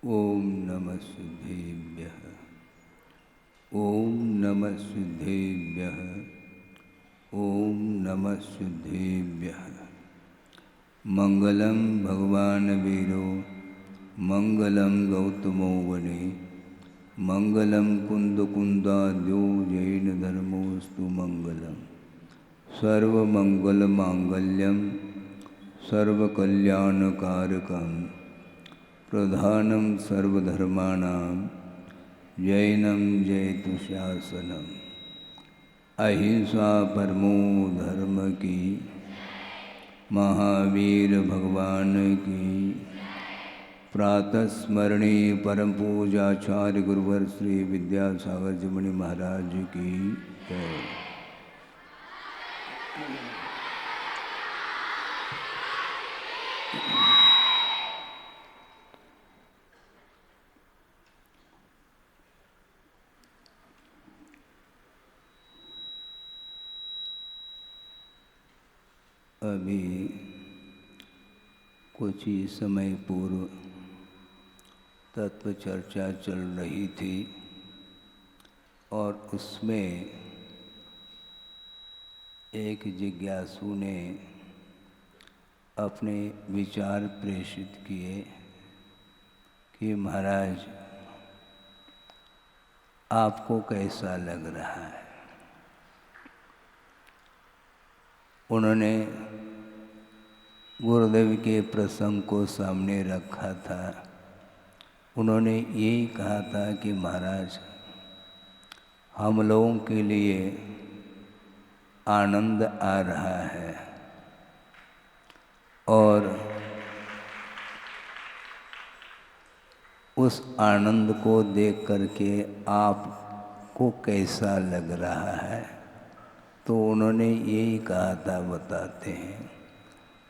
ओम नमः सिद्धेभ्यः। ओम नमः सिद्धेभ्यः। ओम नमः सिद्धेभ्यः। मंगलम भगवान वीरो मंगलम गौतमो वने मंगलम कुंदकुंदाद्यो जैन धर्मोस्तु मंगलम सर्वमंगलमांगल्यम सर्वकल्याणकारकं प्रधानं सर्वधर्माणां जैनं जयतु शासनम्। अहिंसा परमो धर्म की, महावीर भगवान की। प्रातः स्मरणीय परम पूजाचार्य गुरुवर श्री विद्यासागर जी मुनि महाराज की जय। अभी कुछ ही समय पूर्व तत्व चर्चा चल रही थी और उसमें एक जिज्ञासु ने अपने विचार प्रेषित किए कि महाराज आपको कैसा लग रहा है। उन्होंने गुरुदेव के प्रसंग को सामने रखा था। उन्होंने यही कहा था कि महाराज हम लोगों के लिए आनंद आ रहा है और उस आनंद को देख करके आपको कैसा लग रहा है। तो उन्होंने यही कहा था, बताते हैं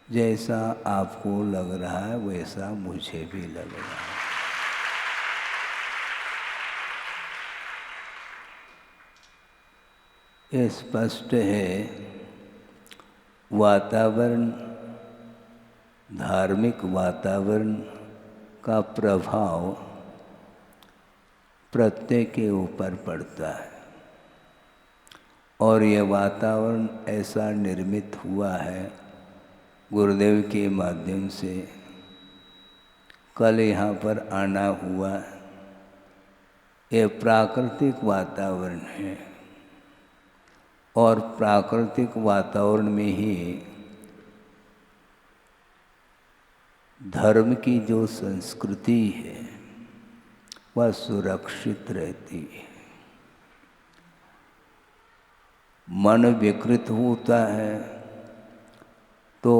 जैसा आपको लग रहा है वैसा मुझे भी लग रहा है। ये स्पष्ट है वातावरण, धार्मिक वातावरण का प्रभाव प्रत्येक के ऊपर पड़ता है और यह वातावरण ऐसा निर्मित हुआ है गुरुदेव के माध्यम से। कल यहाँ पर आना हुआ, ये प्राकृतिक वातावरण है और प्राकृतिक वातावरण में ही धर्म की जो संस्कृति है वह सुरक्षित रहती है। मन विकृत होता है तो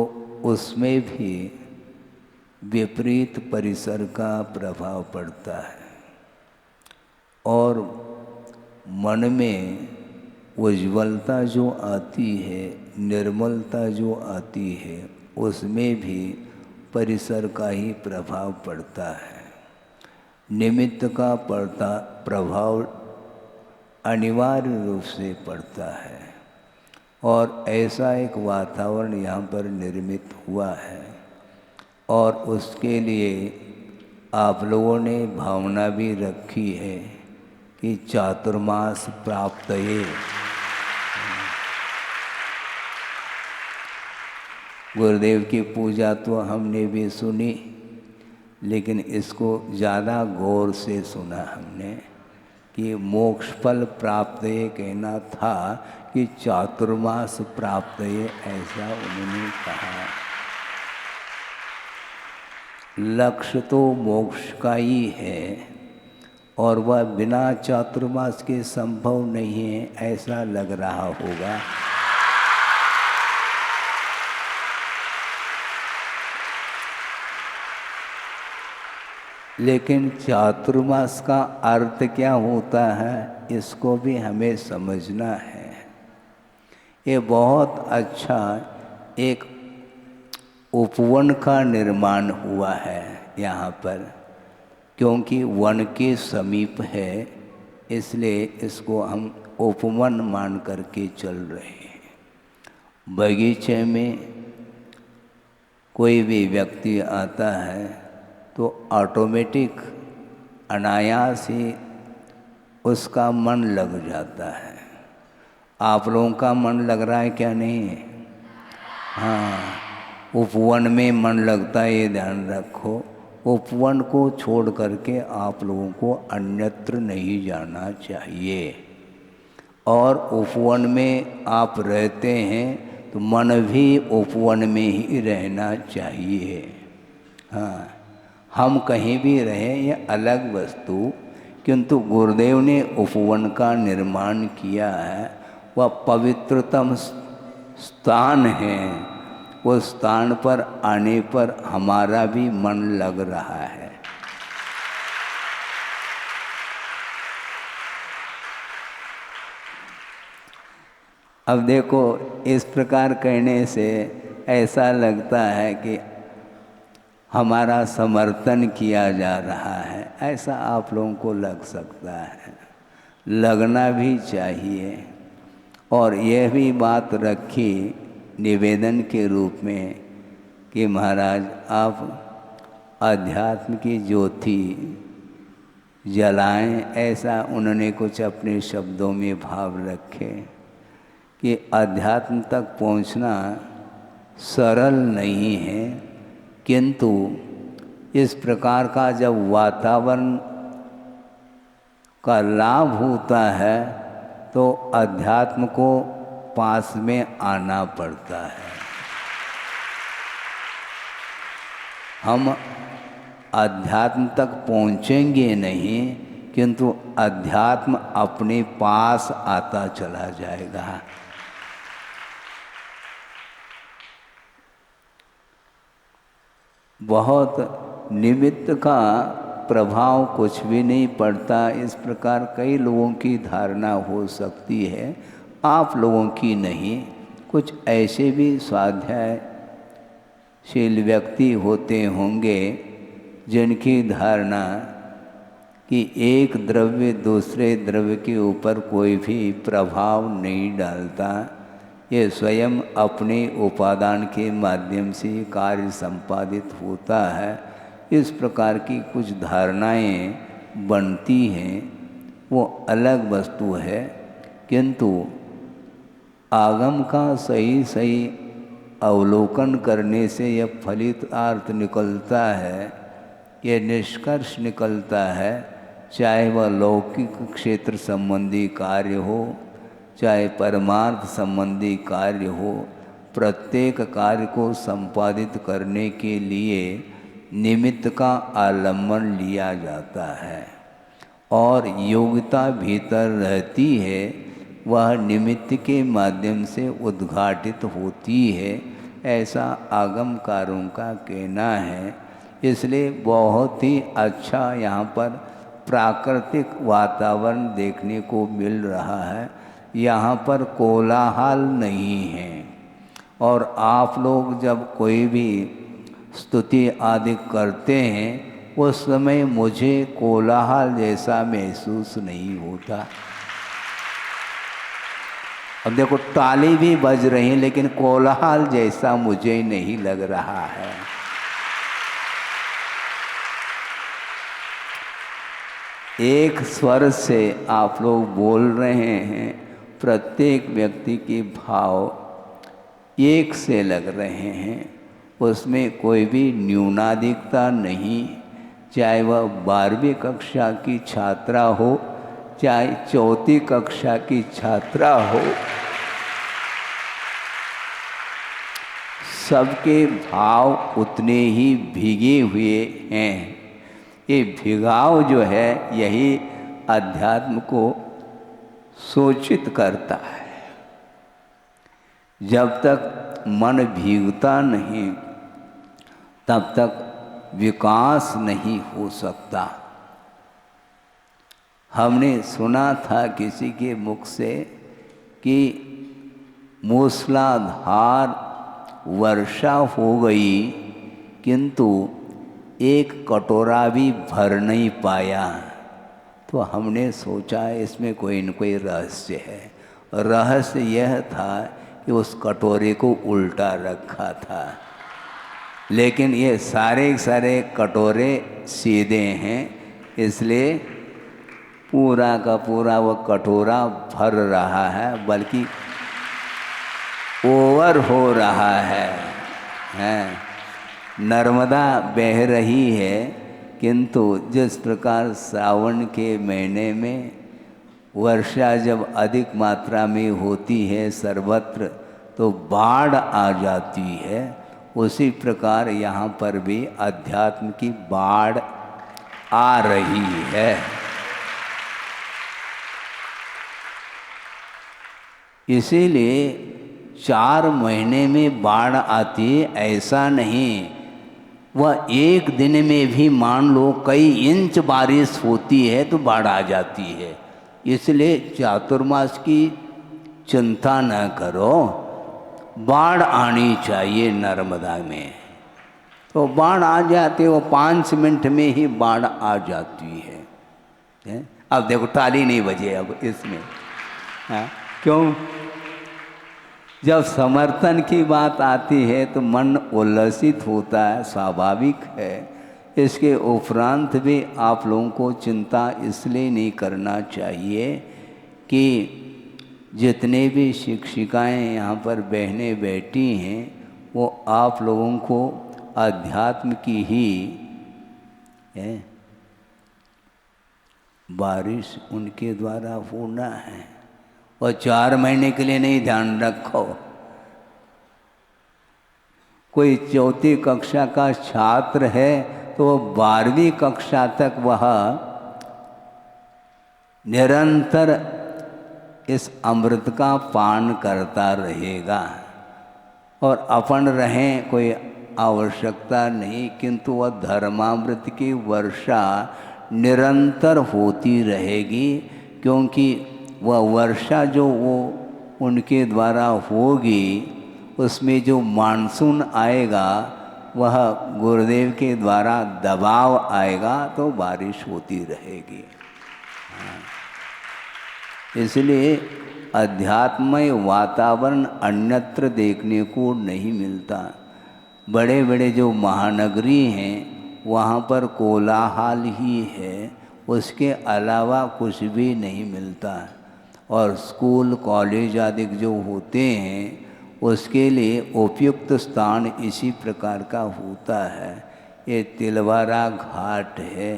उसमें भी विपरीत परिसर का प्रभाव पड़ता है और मन में उज्ज्वलता जो आती है, निर्मलता जो आती है, उसमें भी परिसर का ही प्रभाव पड़ता है। निमित्त का प्रभाव अनिवार्य रूप से पड़ता है और ऐसा एक वातावरण यहाँ पर निर्मित हुआ है और उसके लिए आप लोगों ने भावना भी रखी है कि चातुर्मास प्राप्त ये। गुरुदेव की पूजा तो हमने भी सुनी, लेकिन इसको ज़्यादा गौर से सुना हमने कि मोक्ष फल प्राप्त ये कहना था कि चातुर्मास प्राप्त ये, ऐसा उन्होंने कहा। लक्ष्य तो मोक्ष का ही है और वह बिना चातुर्मास के संभव नहीं है, ऐसा लग रहा होगा। लेकिन चातुर्मास का अर्थ क्या होता है, इसको भी हमें समझना है। ये बहुत अच्छा एक उपवन का निर्माण हुआ है यहाँ पर, क्योंकि वन के समीप है, इसलिए इसको हम उपवन मान करके चल रहे हैं। बगीचे में कोई भी व्यक्ति आता है तो ऑटोमेटिक अनायास ही उसका मन लग जाता है। आप लोगों का मन लग रहा है क्या? नहीं? हाँ, उपवन में मन लगता है, ये ध्यान रखो। उपवन को छोड़ करके आप लोगों को अन्यत्र नहीं जाना चाहिए। और उपवन में आप रहते हैं तो मन भी उपवन में ही रहना चाहिए। हाँ, हम कहीं भी रहें ये अलग वस्तु, किंतु गुरुदेव ने उपवन का निर्माण किया है, वह पवित्रतम स्थान है। उस स्थान पर आने पर हमारा भी मन लग रहा है। अब देखो, इस प्रकार कहने से ऐसा लगता है कि हमारा समर्थन किया जा रहा है, ऐसा आप लोगों को लग सकता है। लगना भी चाहिए। और यह भी बात रखी निवेदन के रूप में कि महाराज आप अध्यात्म की ज्योति जलाएं, ऐसा उन्होंने कुछ अपने शब्दों में भाव रखे कि अध्यात्म तक पहुंचना सरल नहीं है, किंतु इस प्रकार का जब वातावरण का लाभ होता है तो अध्यात्म को पास में आना पड़ता है। हम अध्यात्म तक पहुँचेंगे नहीं, किंतु अध्यात्म अपने पास आता चला जाएगा। बहुत निमित्त का प्रभाव कुछ भी नहीं पड़ता, इस प्रकार कई लोगों की धारणा हो सकती है, आप लोगों की नहीं। कुछ ऐसे भी स्वाध्यायशील व्यक्ति होते होंगे जिनकी धारणा कि एक द्रव्य दूसरे द्रव्य के ऊपर कोई भी प्रभाव नहीं डालता, ये स्वयं अपने उपादान के माध्यम से कार्य संपादित होता है। इस प्रकार की कुछ धारणाएं बनती हैं, वो अलग वस्तु है। किंतु आगम का सही सही अवलोकन करने से यह फलित अर्थ निकलता है, यह निष्कर्ष निकलता है, चाहे वह लौकिक क्षेत्र संबंधी कार्य हो, चाहे परमार्थ संबंधी कार्य हो, प्रत्येक कार्य को संपादित करने के लिए निमित्त का आलम्बन लिया जाता है और योग्यता भीतर रहती है, वह निमित्त के माध्यम से उद्घाटित होती है, ऐसा आगमकारों का कहना है। इसलिए बहुत ही अच्छा यहाँ पर प्राकृतिक वातावरण देखने को मिल रहा है। यहाँ पर कोलाहल नहीं है। और आप लोग जब कोई भी स्तुति आदि करते हैं उस समय मुझे कोलाहल जैसा महसूस नहीं होता। अब देखो, ताली भी बज रही है लेकिन कोलाहल जैसा मुझे नहीं लग रहा है। एक स्वर से आप लोग बोल रहे हैं, प्रत्येक व्यक्ति के भाव एक से लग रहे हैं, उसमें कोई भी न्यूनाधिकता नहीं। चाहे वह 12वीं कक्षा की छात्रा हो, चाहे 4वीं कक्षा की छात्रा हो, सबके भाव उतने ही भीगे हुए हैं। ये भिगाव जो है यही अध्यात्म को सूचित करता है। जब तक मन भीगता नहीं तब तक विकास नहीं हो सकता। हमने सुना था किसी के मुख से कि मूसलाधार वर्षा हो गई किंतु एक कटोरा भी भर नहीं पाया। तो हमने सोचा इसमें कोई न कोई रहस्य है। रहस्य यह था कि उस कटोरे को उल्टा रखा था, लेकिन ये सारे सारे कटोरे सीधे हैं। इसलिए पूरा का पूरा वो कटोरा भर रहा है, बल्कि ओवर हो रहा है। नर्मदा बह रही है, किंतु जिस प्रकार सावन के महीने में वर्षा जब अधिक मात्रा में होती है सर्वत्र, तो बाढ़ आ जाती है, उसी प्रकार यहाँ पर भी अध्यात्म की बाढ़ आ रही है। इसीलिए 4 महीने में बाढ़ आती है ऐसा नहीं, वह एक दिन में भी मान लो कई इंच बारिश होती है तो बाढ़ आ जाती है। इसलिए चातुर्मास की चिंता न करो, बाढ़ आनी चाहिए नर्मदा में, तो बाढ़ आ जाती, वो 5 मिनट में ही बाढ़ आ जाती है। अब देखो ताली नहीं बजे अब इसमें, क्यों? जब समर्थन की बात आती है तो मन उल्लसित होता है, स्वाभाविक है। इसके उपरांत भी आप लोगों को चिंता इसलिए नहीं करना चाहिए कि जितने भी शिक्षिकाएं यहाँ पर बहनें बैठी हैं, वो आप लोगों को अध्यात्म की ही बारिश उनके द्वारा होना है। और 4 महीने के लिए नहीं, ध्यान रखो। कोई 4वीं कक्षा का छात्र है तो 12वीं कक्षा तक वह निरंतर इस अमृत का पान करता रहेगा। और अपन रहें कोई आवश्यकता नहीं, किंतु वह धर्मामृत की वर्षा निरंतर होती रहेगी, क्योंकि वह वर्षा जो वो उनके द्वारा होगी, उसमें जो मानसून आएगा वह गुरुदेव के द्वारा दबाव आएगा तो बारिश होती रहेगी। इसलिए अध्यात्मय वातावरण अन्यत्र देखने को नहीं मिलता। बड़े बड़े जो महानगरी हैं वहाँ पर कोलाहल ही है, उसके अलावा कुछ भी नहीं मिलता। और स्कूल कॉलेज आदि जो होते हैं उसके लिए उपयुक्त स्थान इसी प्रकार का होता है। ये तिलवारा घाट है,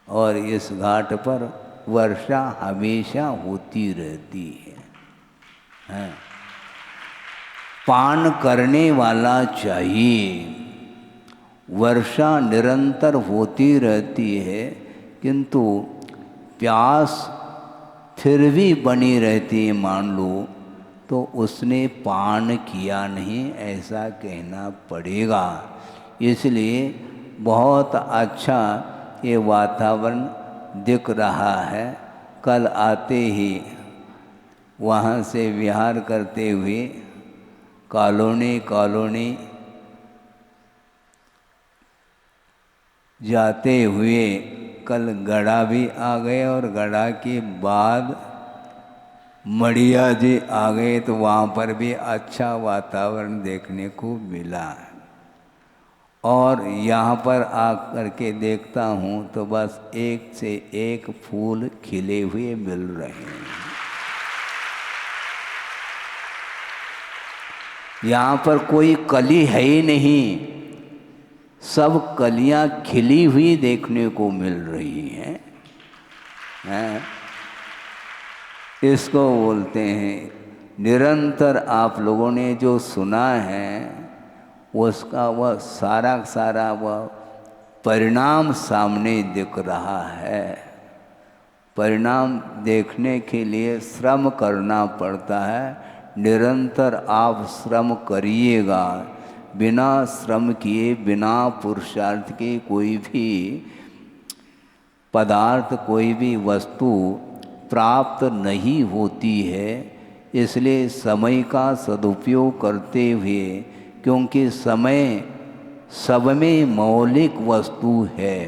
और इस घाट पर वर्षा हमेशा होती रहती है। पान करने वाला चाहिए, वर्षा निरंतर होती रहती है, किंतु प्यास फिर भी बनी रहती है मान लो, तो उसने पान किया नहीं ऐसा कहना पड़ेगा। इसलिए बहुत अच्छा ये वातावरण दिख रहा है। कल आते ही वहाँ से विहार करते हुए कॉलोनी जाते हुए कल गढ़ा भी आ गए, और गढ़ा के बाद मड़िया जी आ गए, तो वहाँ पर भी अच्छा वातावरण देखने को मिला। और यहाँ पर आकर के देखता हूँ तो बस एक से एक फूल खिले हुए मिल रहे हैं। यहाँ पर कोई कली है ही नहीं, सब कलियां खिली हुई देखने को मिल रही हैं। इसको बोलते हैं निरंतर आप लोगों ने जो सुना है उसका वह सारा वह परिणाम सामने दिख रहा है। परिणाम देखने के लिए श्रम करना पड़ता है। निरंतर आप श्रम करिएगा, बिना श्रम किए, बिना पुरुषार्थ के कोई भी पदार्थ, कोई भी वस्तु प्राप्त नहीं होती है। इसलिए समय का सदुपयोग करते हुए, क्योंकि समय सब में मौलिक वस्तु है,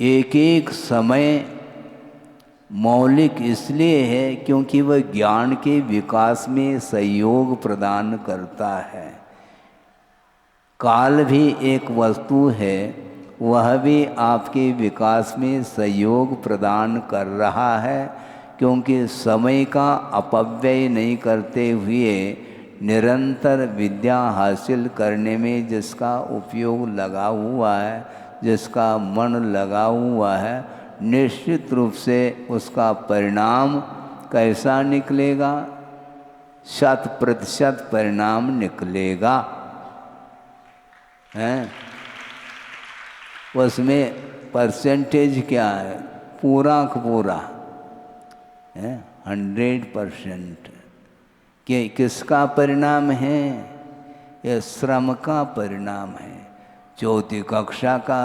एक एक समय मौलिक इसलिए है क्योंकि वह ज्ञान के विकास में सहयोग प्रदान करता है। काल भी एक वस्तु है, वह भी आपके विकास में सहयोग प्रदान कर रहा है, क्योंकि समय का अपव्यय नहीं करते हुए निरंतर विद्या हासिल करने में जिसका उपयोग लगा हुआ है, जिसका मन लगा हुआ है, निश्चित रूप से उसका परिणाम कैसा निकलेगा? 100% परिणाम निकलेगा। हैं? उसमें परसेंटेज क्या है? पूरा का पूरा है 100%। कि किसका परिणाम है? यह श्रम का परिणाम है। चौथी कक्षा का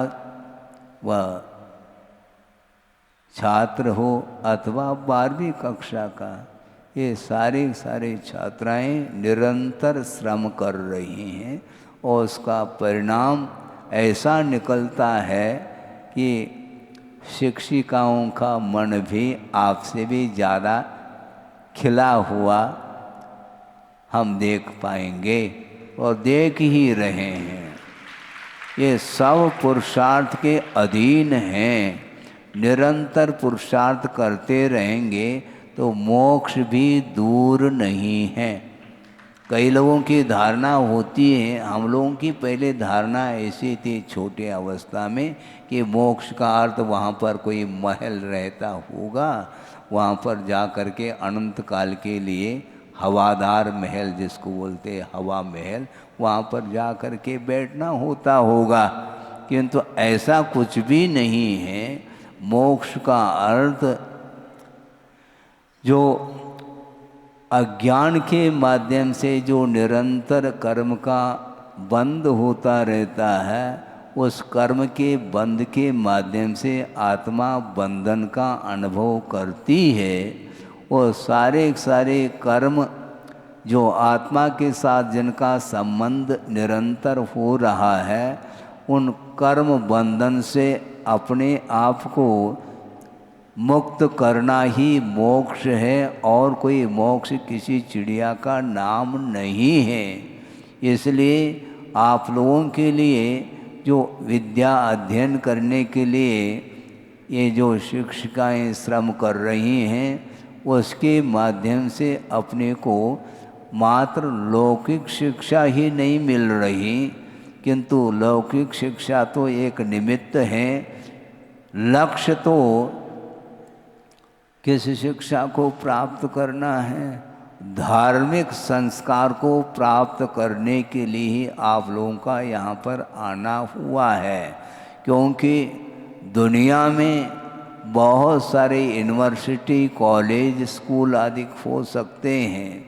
वह छात्र हो अथवा 12वीं कक्षा का, ये सारे छात्राएं निरंतर श्रम कर रही हैं और उसका परिणाम ऐसा निकलता है कि शिक्षिकाओं का मन भी आपसे भी ज़्यादा खिला हुआ हम देख पाएंगे और देख ही रहे हैं। ये सब पुरुषार्थ के अधीन हैं। निरंतर पुरुषार्थ करते रहेंगे तो मोक्ष भी दूर नहीं है। कई लोगों की धारणा होती है, हम लोगों की पहले धारणा ऐसी थी छोटे अवस्था में कि मोक्ष का अर्थ वहाँ पर कोई महल रहता होगा, वहाँ पर जा कर के अनंत काल के लिए हवादार महल जिसको बोलते हैं हवा महल, वहाँ पर जा कर के बैठना होता होगा। किंतु ऐसा कुछ भी नहीं है। मोक्ष का अर्थ जो अज्ञान के माध्यम से जो निरंतर कर्म का बंद होता रहता है, उस कर्म के बंद के माध्यम से आत्मा बंधन का अनुभव करती है। वो सारे कर्म जो आत्मा के साथ जिनका संबंध निरंतर हो रहा है, उन कर्म बंधन से अपने आप को मुक्त करना ही मोक्ष है और कोई मोक्ष किसी चिड़िया का नाम नहीं है। इसलिए आप लोगों के लिए जो विद्या अध्ययन करने के लिए ये जो शिक्षिकाएं श्रम कर रही हैं, उसके माध्यम से अपने को मात्र लौकिक शिक्षा ही नहीं मिल रही, किंतु लौकिक शिक्षा तो एक निमित्त है। लक्ष्य तो किस शिक्षा को प्राप्त करना है? धार्मिक संस्कार को प्राप्त करने के लिए ही आप लोगों का यहाँ पर आना हुआ है। क्योंकि दुनिया में बहुत सारे यूनिवर्सिटी, कॉलेज, स्कूल आदि हो सकते हैं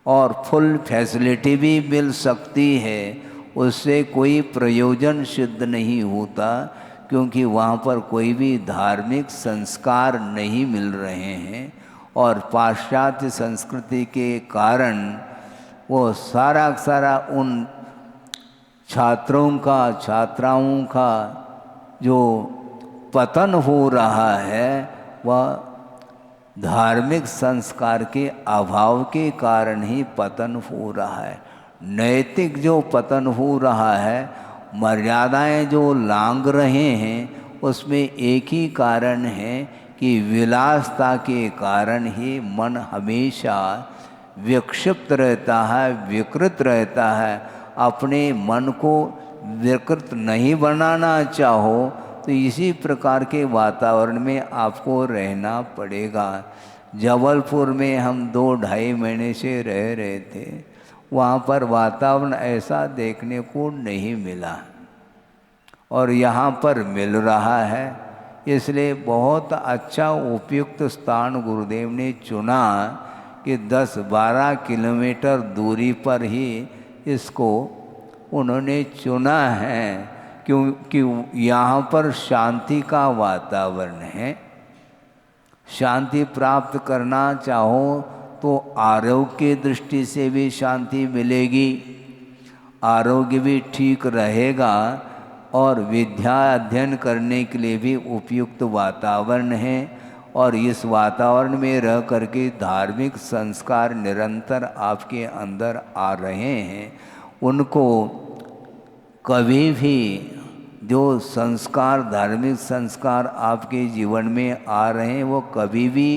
और फुल फैसिलिटी भी मिल सकती है, उससे कोई प्रयोजन सिद्ध नहीं होता, क्योंकि वहाँ पर कोई भी धार्मिक संस्कार नहीं मिल रहे हैं। और पाश्चात्य संस्कृति के कारण वो सारा उन छात्राओं का जो पतन हो रहा है, वह धार्मिक संस्कार के अभाव के कारण ही पतन हो रहा है। नैतिक जो पतन हो रहा है, मर्यादाएं जो लांघ रहे हैं, उसमें एक ही कारण है कि विलासता के कारण ही मन हमेशा विक्षिप्त रहता है, विकृत रहता है। अपने मन को विकृत नहीं बनाना चाहो तो इसी प्रकार के वातावरण में आपको रहना पड़ेगा। जबलपुर में हम 2-2.5 महीने से रह रहे थे, वहाँ पर वातावरण ऐसा देखने को नहीं मिला और यहाँ पर मिल रहा है। इसलिए बहुत अच्छा उपयुक्त स्थान गुरुदेव ने चुना कि 10-12 किलोमीटर दूरी पर ही इसको उन्होंने चुना है, क्योंकि यहाँ पर शांति का वातावरण है। शांति प्राप्त करना चाहो तो आरोग्य की दृष्टि से भी शांति मिलेगी, आरोग्य भी ठीक रहेगा और विद्या अध्ययन करने के लिए भी उपयुक्त वातावरण है। और इस वातावरण में रह करके धार्मिक संस्कार निरंतर आपके अंदर आ रहे हैं, उनको कभी भी जो संस्कार, धार्मिक संस्कार आपके जीवन में आ रहे हैं वो कभी भी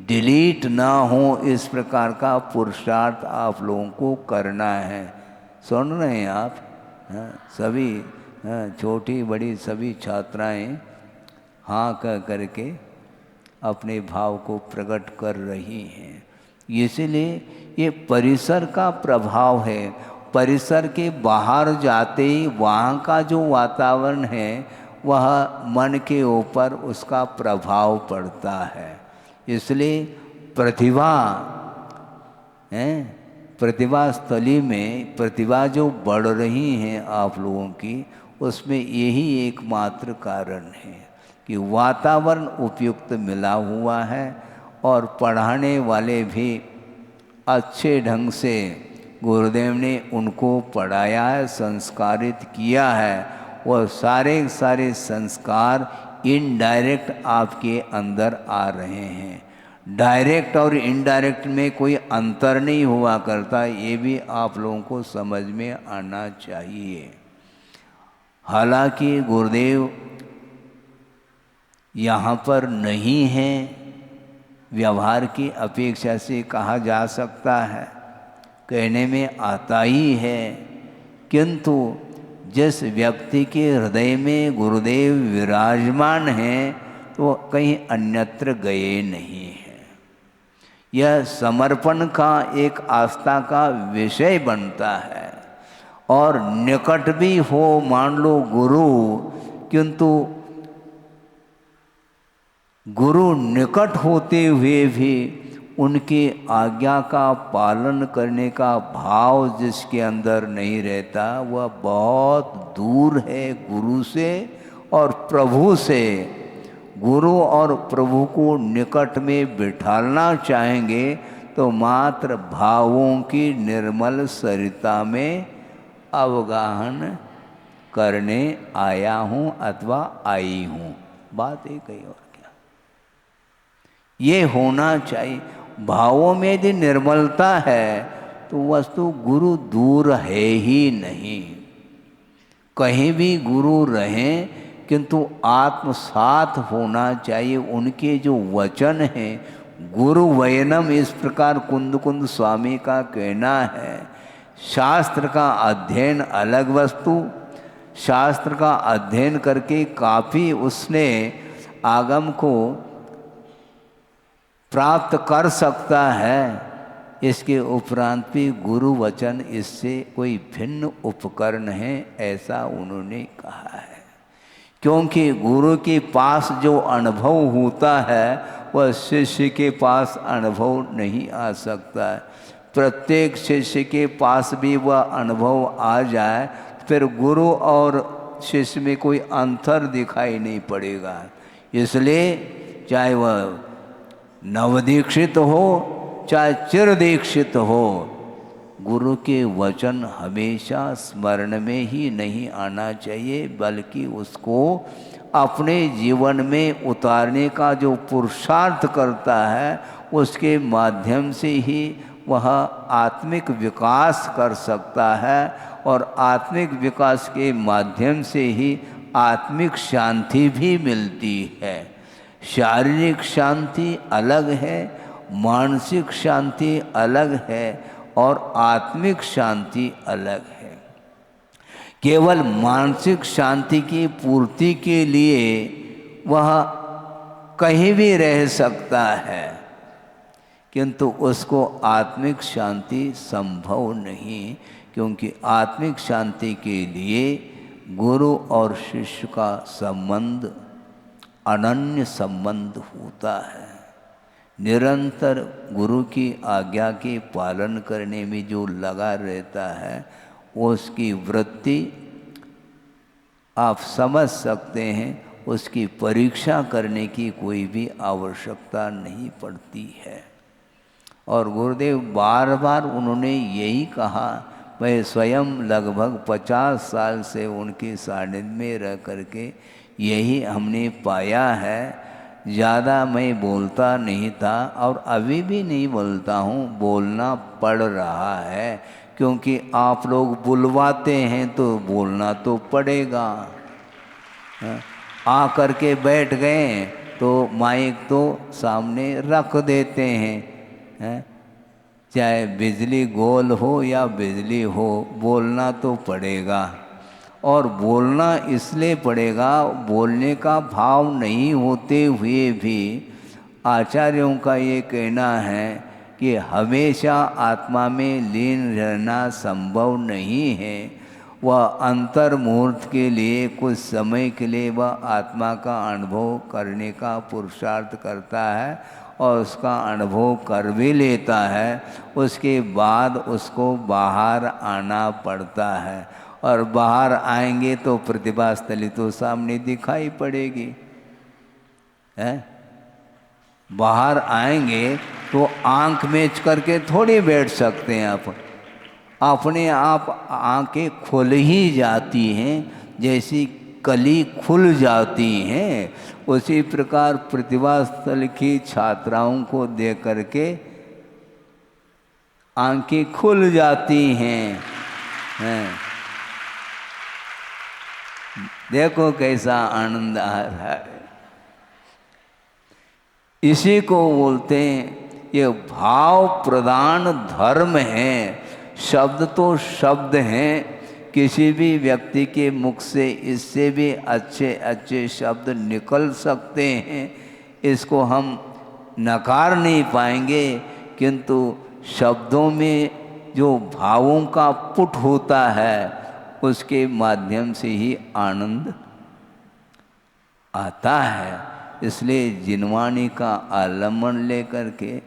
डिलीट ना हो, इस प्रकार का पुरुषार्थ आप लोगों को करना है। सुन रहे हैं आप? हाँ, सभी छोटी बड़ी सभी छात्राएं हाँ कह करके अपने भाव को प्रकट कर रही हैं। इसलिए ये परिसर का प्रभाव है। परिसर के बाहर जाते ही वहाँ का जो वातावरण है वह मन के ऊपर उसका प्रभाव पड़ता है। इसलिए प्रतिभा है, प्रतिभा स्थली में प्रतिभा जो बढ़ रही हैं आप लोगों की, उसमें यही एकमात्र कारण है कि वातावरण उपयुक्त मिला हुआ है और पढ़ाने वाले भी अच्छे ढंग से गुरुदेव ने उनको पढ़ाया है, संस्कारित किया है। वह सारे सारे संस्कार इनडायरेक्ट आपके अंदर आ रहे हैं। डायरेक्ट और इनडायरेक्ट में कोई अंतर नहीं हुआ करता, ये भी आप लोगों को समझ में आना चाहिए। हालांकि गुरुदेव यहाँ पर नहीं है, व्यवहार की अपेक्षा से कहा जा सकता है, कहने में आता ही है, किंतु जिस व्यक्ति के हृदय में गुरुदेव विराजमान हैं तो कहीं अन्यत्र गए नहीं हैं। यह समर्पण का एक आस्था का विषय बनता है। और निकट भी हो मान लो गुरु, किंतु गुरु निकट होते हुए भी उनकी आज्ञा का पालन करने का भाव जिसके अंदर नहीं रहता, वह बहुत दूर है गुरु से और प्रभु से। गुरु और प्रभु को निकट में बिठाना चाहेंगे तो मात्र भावों की निर्मल सरिता में अवगाहन करने आया हूँ अथवा आई हूँ। बात एक ही और क्या, ये होना चाहिए। भावों में यदि निर्मलता है तो वस्तु गुरु दूर है ही नहीं। कहीं भी गुरु रहें किंतु आत्मसात होना चाहिए। उनके जो वचन हैं, गुरु वयनम, इस प्रकार कुंद कुंद स्वामी का कहना है। शास्त्र का अध्ययन अलग वस्तु, शास्त्र का अध्ययन करके काफ़ी उसने आगम को प्राप्त कर सकता है, इसके उपरांत भी गुरु वचन इससे कोई भिन्न उपकरण है, ऐसा उन्होंने कहा है। क्योंकि गुरु के पास जो अनुभव होता है वह शिष्य के पास अनुभव नहीं आ सकता है। प्रत्येक शिष्य के पास भी वह अनुभव आ जाए फिर गुरु और शिष्य में कोई अंतर दिखाई नहीं पड़ेगा। इसलिए चाहे वह नवदीक्षित हो चाहे चिरदीक्षित हो, गुरु के वचन हमेशा स्मरण में ही नहीं आना चाहिए, बल्कि उसको अपने जीवन में उतारने का जो पुरुषार्थ करता है उसके माध्यम से ही वह आत्मिक विकास कर सकता है। और आत्मिक विकास के माध्यम से ही आत्मिक शांति भी मिलती है। शारीरिक शांति अलग है, मानसिक शांति अलग है और आत्मिक शांति अलग है। केवल मानसिक शांति की पूर्ति के लिए वह कहीं भी रह सकता है, किंतु उसको आत्मिक शांति संभव नहीं, क्योंकि आत्मिक शांति के लिए गुरु और शिष्य का संबंध अनन्य संबंध होता है। निरंतर गुरु की आज्ञा के पालन करने में जो लगा रहता है उसकी वृत्ति आप समझ सकते हैं, उसकी परीक्षा करने की कोई भी आवश्यकता नहीं पड़ती है। और गुरुदेव बार बार उन्होंने यही कहा, मैं स्वयं लगभग 50 साल से उनके सानिध्य में रह करके यही हमने पाया है। ज़्यादा मैं बोलता नहीं था और अभी भी नहीं बोलता हूँ, बोलना पड़ रहा है, क्योंकि आप लोग बुलवाते हैं तो बोलना तो पड़ेगा। आ करके बैठ गए तो माइक तो सामने रख देते हैं। चाहे बिजली गोल हो या बिजली हो, बोलना तो पड़ेगा। और बोलना इसलिए पड़ेगा, बोलने का भाव नहीं होते हुए भी आचार्यों का ये कहना है कि हमेशा आत्मा में लीन रहना संभव नहीं है। वह अंतर मुहूर्त के लिए, कुछ समय के लिए वह आत्मा का अनुभव करने का पुरुषार्थ करता है और उसका अनुभव कर भी लेता है। उसके बाद उसको बाहर आना पड़ता है, और बाहर आएंगे तो प्रतिभा स्थली तो सामने दिखाई पड़ेगी। बाहर आएंगे तो आंख मेच करके थोड़ी बैठ सकते हैं आप। अपने आप आंखें खुल ही जाती हैं, जैसी कली खुल जाती हैं। उसी प्रकार प्रतिभा स्थल की छात्राओं को देख करके आंखें खुल जाती हैं। देखो कैसा आनंद आ रहा है। इसी को बोलते हैं ये भाव प्रधान धर्म है। शब्द तो शब्द हैं, किसी भी व्यक्ति के मुख से इससे भी अच्छे अच्छे शब्द निकल सकते हैं, इसको हम नकार नहीं पाएंगे। किंतु शब्दों में जो भावों का पुट होता है उसके माध्यम से ही आनंद आता है। इसलिए जिनवाणी का आलम्बन लेकर के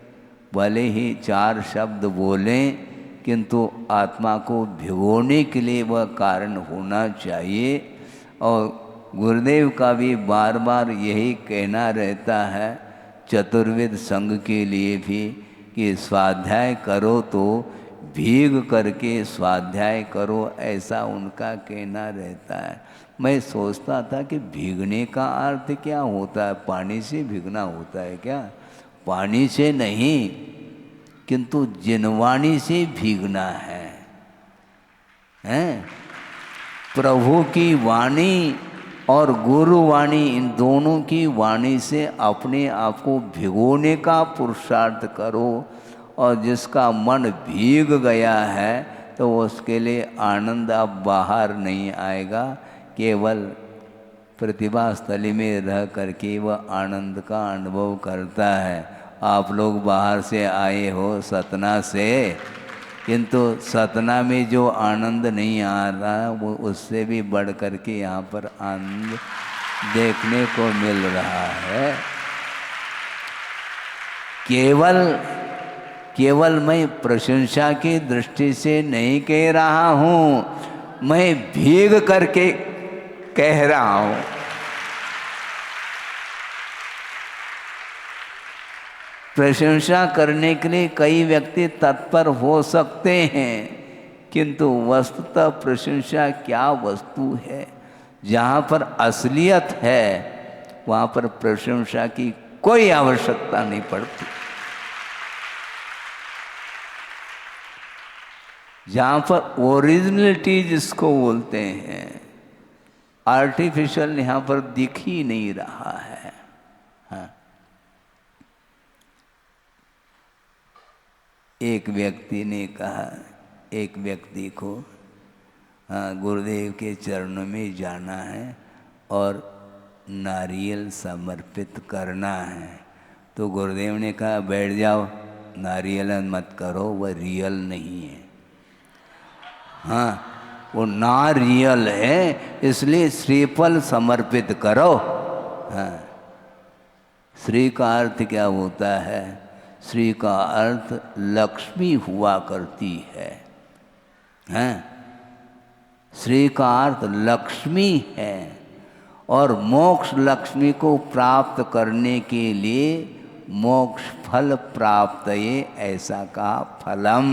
भले ही 4 शब्द बोलें, किंतु आत्मा को भिगोने के लिए वह कारण होना चाहिए। और गुरुदेव का भी बार बार यही कहना रहता है चतुर्विद संघ के लिए भी कि स्वाध्याय करो तो भीग करके स्वाध्याय करो, ऐसा उनका कहना रहता है। मैं सोचता था कि भीगने का अर्थ क्या होता है? पानी से भीगना होता है क्या? पानी से नहीं, किंतु जिनवाणी से भीगना है। प्रभु की वाणी और गुरु वाणी, इन दोनों की वाणी से अपने आप को भिगोने का पुरुषार्थ करो। और जिसका मन भीग गया है तो उसके लिए आनंद अब बाहर नहीं आएगा, केवल प्रतिभा स्थली में रह करके वह आनंद का अनुभव करता है। आप लोग बाहर से आए हो सतना से, किंतु सतना में जो आनंद नहीं आ रहा वो उससे भी बढ़ करके यहाँ पर आनंद देखने को मिल रहा है। केवल मैं प्रशंसा की दृष्टि से नहीं कह रहा हूँ, मैं भीग करके कह रहा हूँ। प्रशंसा करने के लिए कई व्यक्ति तत्पर हो सकते हैं, किंतु वस्तुतः प्रशंसा क्या वस्तु है? जहाँ पर असलियत है वहाँ पर प्रशंसा की कोई आवश्यकता नहीं पड़ती। जहाँ पर ओरिजिनलिटी जिसको बोलते हैं, आर्टिफिशियल यहाँ पर दिख ही नहीं रहा है। हाँ। एक व्यक्ति ने कहा, एक व्यक्ति को गुरुदेव के चरणों में जाना है और नारियल समर्पित करना है। तो गुरुदेव ने कहा बैठ जाओ, नारियल मत करो, वह रियल नहीं है। हाँ, वो ना रियल है, इसलिए श्रीफल समर्पित करो। हाँ, श्री का अर्थ क्या होता है? श्री का अर्थ लक्ष्मी हुआ करती है। हैं? श्री का अर्थ लक्ष्मी है, और मोक्ष लक्ष्मी को प्राप्त करने के लिए मोक्ष फल प्राप्त ये ऐसा कहा फलम।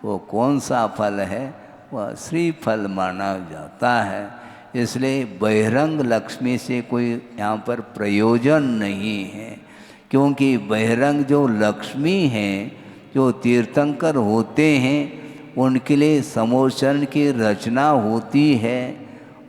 वो कौन सा फल है? वह श्री फल माना जाता है। इसलिए बहिरंग लक्ष्मी से कोई यहाँ पर प्रयोजन नहीं है, क्योंकि बहिरंग जो लक्ष्मी हैं, जो तीर्थंकर होते हैं, उनके लिए समोचरण की रचना होती है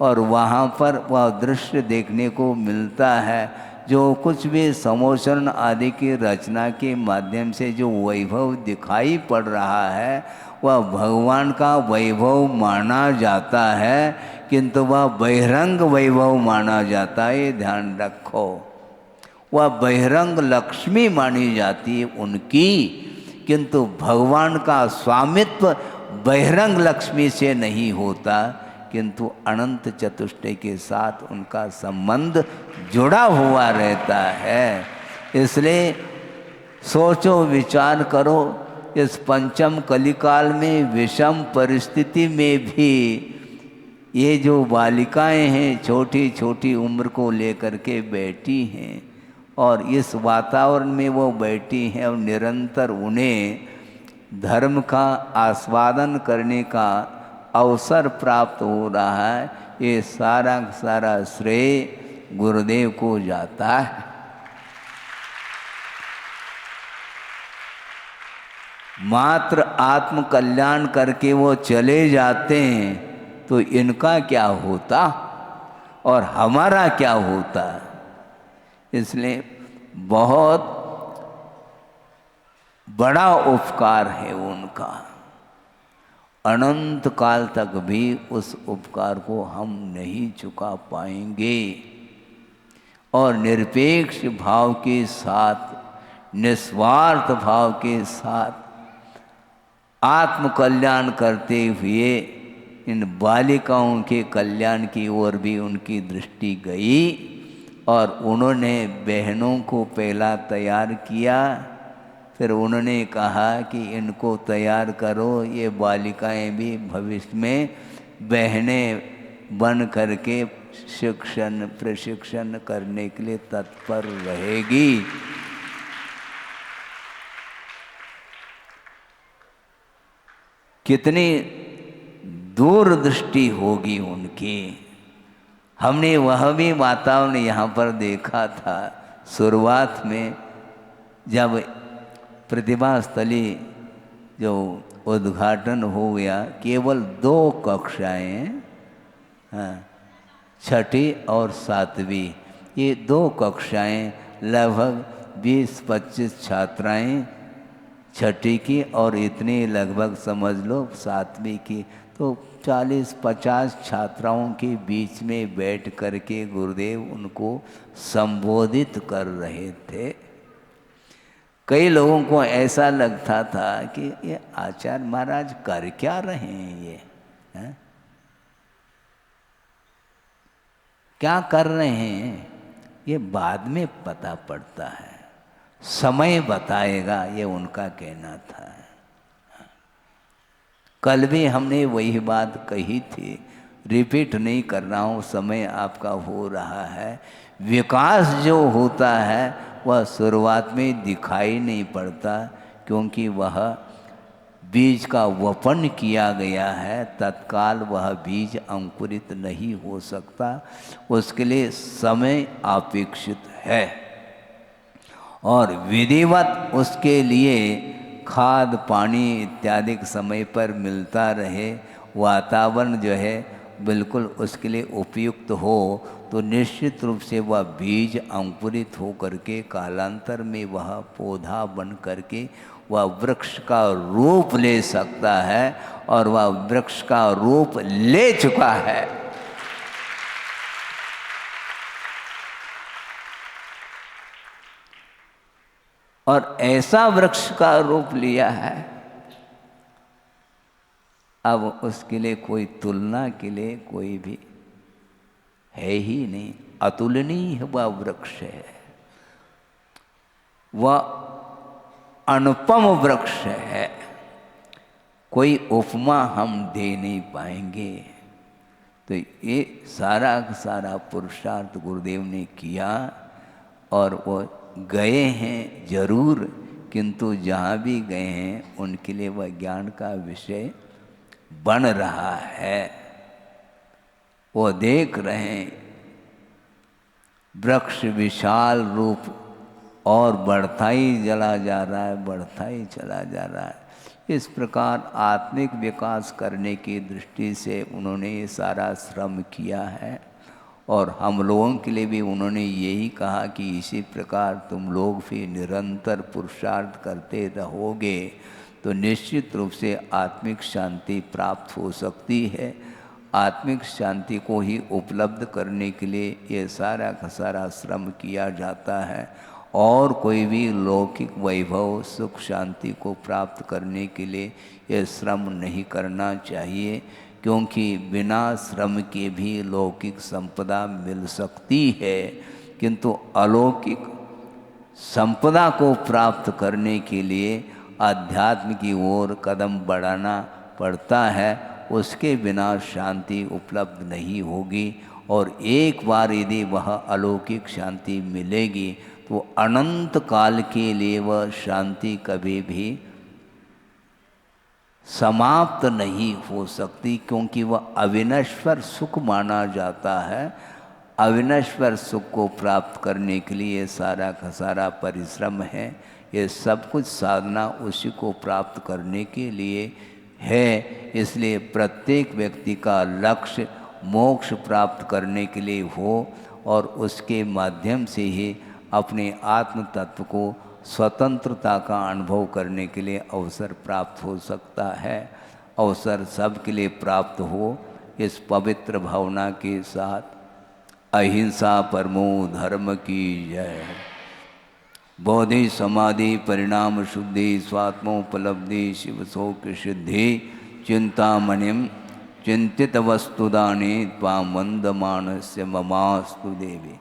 और वहाँ पर वह दृश्य देखने को मिलता है। जो कुछ भी समोचरण आदि की रचना के माध्यम से जो वैभव दिखाई पड़ रहा है वह भगवान का वैभव माना जाता है, किंतु वह बहिरंग वैभव माना जाता है, ये ध्यान रखो। वह बहिरंग लक्ष्मी मानी जाती है उनकी, किंतु भगवान का स्वामित्व बहिरंग लक्ष्मी से नहीं होता, किंतु अनंत चतुष्टय के साथ उनका संबंध जुड़ा हुआ रहता है। इसलिए सोचो विचार करो, इस पंचम कलिकाल में विषम परिस्थिति में भी ये जो बालिकाएं हैं छोटी छोटी उम्र को लेकर के बैठी हैं और इस वातावरण में वो बैठी हैं और निरंतर उन्हें धर्म का आस्वादन करने का अवसर प्राप्त हो रहा है, ये सारा सारा श्रेय गुरुदेव को जाता है। मात्र आत्म कल्याण करके वो चले जाते हैं तो इनका क्या होता और हमारा क्या होता। इसलिए बहुत बड़ा उपकार है उनका, अनंत काल तक भी उस उपकार को हम नहीं चुका पाएंगे। और निरपेक्ष भाव के साथ, निस्वार्थ भाव के साथ आत्म कल्याण करते हुए इन बालिकाओं के कल्याण की ओर भी उनकी दृष्टि गई और उन्होंने बहनों को पहला तैयार किया। फिर उन्होंने कहा कि इनको तैयार करो, ये बालिकाएं भी भविष्य में बहनें बन करके शिक्षण प्रशिक्षण करने के लिए तत्पर रहेगी। कितनी दूरदृष्टि होगी उनकी। हमने वह भी वातावरण यहाँ पर देखा था शुरुआत में, जब प्रतिभा स्थली जो उद्घाटन हो गया, केवल 2 कक्षाएं, छठी और 7वीं, ये 2 कक्षाएं, लगभग 20-25 छात्राएं छठी की और इतनी लगभग समझ लो 7वीं की, तो 40-50 छात्राओं के बीच में बैठ करके गुरुदेव उनको संबोधित कर रहे थे। कई लोगों को ऐसा लगता था कि ये आचार्य महाराज कर क्या रहे हैं, ये है? क्या कर रहे हैं ये बाद में पता पड़ता है, समय बताएगा, ये उनका कहना था। कल भी हमने वही बात कही थी, रिपीट नहीं कर रहा हूँ, समय आपका हो रहा है। विकास जो होता है वह शुरुआत में दिखाई नहीं पड़ता, क्योंकि वह बीज का वपन किया गया है, तत्काल वह बीज अंकुरित नहीं हो सकता, उसके लिए समय अपेक्षित है। और विधिवत उसके लिए खाद पानी इत्यादि समय पर मिलता रहे, वातावरण जो है बिल्कुल उसके लिए उपयुक्त हो, तो निश्चित रूप से वह बीज अंकुरित हो करके कालांतर में वह पौधा बन करके वह वृक्ष का रूप ले सकता है, और वह वृक्ष का रूप ले चुका है। और ऐसा वृक्ष का रूप लिया है, अब उसके लिए कोई तुलना के लिए कोई भी है ही नहीं, अतुलनीय वह वृक्ष है, वह अनुपम वृक्ष है, कोई उपमा हम दे नहीं पाएंगे। तो ये सारा सारा पुरुषार्थ गुरुदेव ने किया, और वो गए हैं जरूर, किंतु जहाँ भी गए हैं उनके लिए वह ज्ञान का विषय बन रहा है। वो देख रहे हैं वृक्ष विशाल रूप और बढ़ता ही चला जा रहा है, बढ़ता ही चला जा रहा है। इस प्रकार आत्मिक विकास करने की दृष्टि से उन्होंने ये सारा श्रम किया है। और हम लोगों के लिए भी उन्होंने यही कहा कि इसी प्रकार तुम लोग भी निरंतर पुरुषार्थ करते रहोगे तो निश्चित रूप से आत्मिक शांति प्राप्त हो सकती है। आत्मिक शांति को ही उपलब्ध करने के लिए ये सारा का सारा श्रम किया जाता है। और कोई भी लौकिक वैभव सुख शांति को प्राप्त करने के लिए ये श्रम नहीं करना चाहिए, क्योंकि बिना श्रम के भी लौकिक संपदा मिल सकती है, किंतु अलौकिक संपदा को प्राप्त करने के लिए अध्यात्म की ओर कदम बढ़ाना पड़ता है। उसके बिना शांति उपलब्ध नहीं होगी। और एक बार यदि वह अलौकिक शांति मिलेगी तो अनंत काल के लिए वह शांति कभी भी समाप्त नहीं हो सकती, क्योंकि वह अविनश्वर सुख माना जाता है। अविनश्वर सुख को प्राप्त करने के लिए सारा का सारा परिश्रम है। ये सब कुछ साधना उसी को प्राप्त करने के लिए है। इसलिए प्रत्येक व्यक्ति का लक्ष्य मोक्ष प्राप्त करने के लिए हो और उसके माध्यम से ही अपने आत्म तत्व को स्वतंत्रता का अनुभव करने के लिए अवसर प्राप्त हो सकता है। अवसर सबके लिए प्राप्त हो, इस पवित्र भावना के साथ अहिंसा परमो धर्म की जय। बोधि समाधि परिणाम शुद्धि स्वात्मोपलब्धि शिव शोक सिद्धि चिंतामणिम चिंतित वस्तुदाने त्वां वंदमानस्य ममास्तु देवी।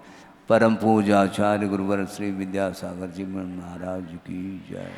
परम पूजाचार्य गुरुवर श्री विद्यासागर जी महाराज की जय।